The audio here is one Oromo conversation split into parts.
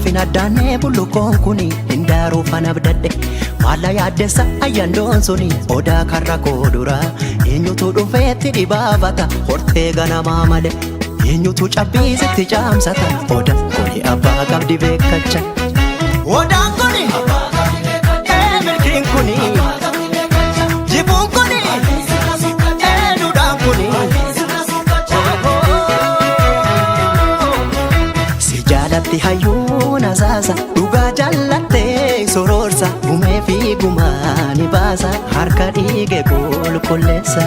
Gaafin addaanee bullukoon kuni hindaaruu fanabdadhe maalla yaaddessa ayyandoon suni odaa karra koodura eenyutu dhufeetti dhibaafata hortee ganamaa male eenyutu cabbiisitti caamsata odaa kuni abbaa qabdi beekacha odaan kuni milkiin kuni jibuun kuni duudhaan kuni si jaalatti hayyuun asaasa dhugaa jallattee sororsa gumee fi gumaani baasa harka dhiige qulqulleessa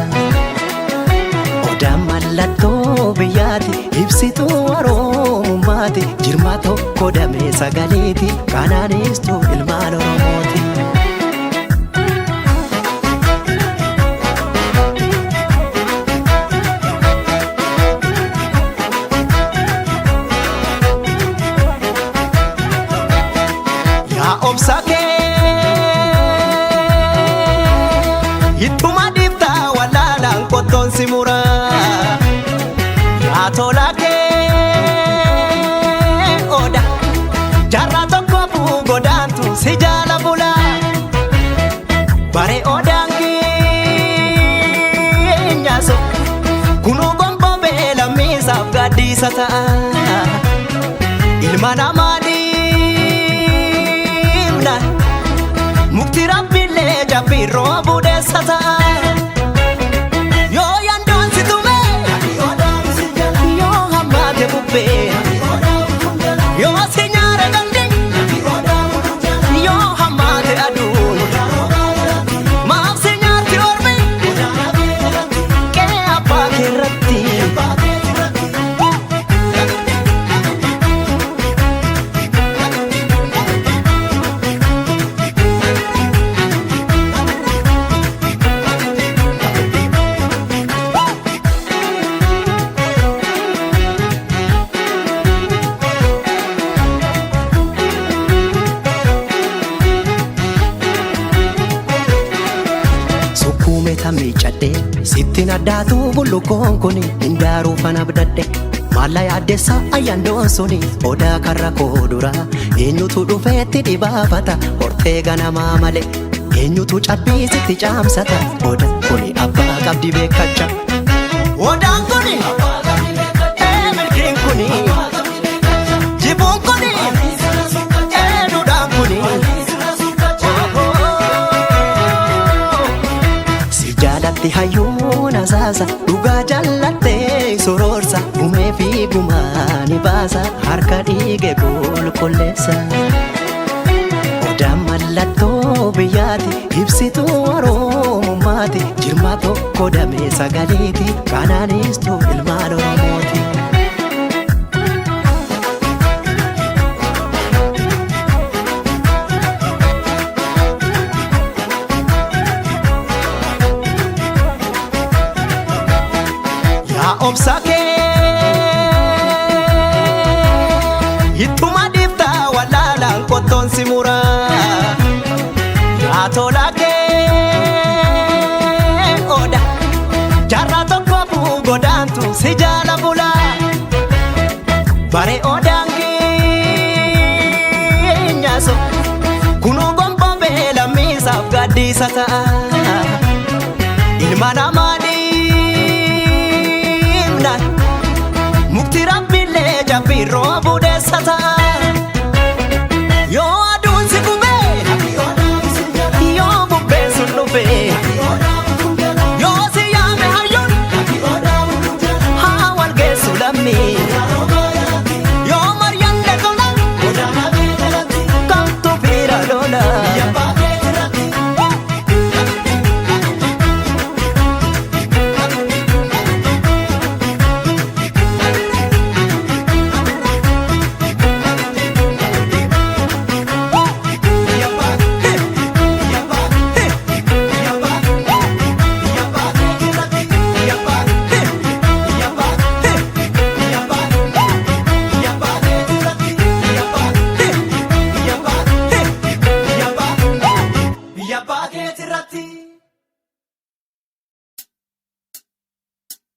odaan mallattoo biyyaati ibsituu oromummaati jirma tokko damee sagaleeti kanaanistuu ilmaan oromooti. Gaaromsa ittuma difta walaalaan qottoon si mura tola oda jarra tokko buugodaantu si jaala bula bare odaan keenyaaso kunuu gombo beela miisaaf gaddiisa ta'a ilma namaa mukti rabbiillee jabbiirroo budeessa ta'a yoo yandoon si tume yoo hammaate bubbee yoo si nyaare gandi yoo hammaate aduun maaf si nyaarti ormi qee abbaa keerratti miicadhe sittin addaatu bullukoon kuni hindaaruu fanabdadhe maalla yaaddessa ayyandoon suni odaa karra koodura eenyutu dhufeetti dhibaafata hortee ganamaa male eenyutu cabbiisitti caamsata odaa kuni abbaa qabdi beekacha odaan kuni milkiin kuni jibuun kuni duudhaan kuni jaalatti hayyuun asaasa dhugaa jallattee sororsa gumee fi gumaani baasa harka dhiige qulqulleessa odaan mallattoo biyyaati ibsituu oromummaati jirma tokko damee sagaleeti kanaanistuu ilmaan oromooti. Gaaromsa ittuma difta walaalaan qottoon si mura tola oda jarra tokko buugodaantu si jaala bula bare odaan keenyaaso kunuu gombo beela miisaaf gaddiisa ta'a ilma namaa mukti rabbiillee jabbiirroo budeessa ta'a yoo aduun si gubee yoo bubbeen sun dhufee yoo si yaame hayyuun haa wal geessu lammii yoo maryan deegola kamtu fiira lola. Biyya baatee irratti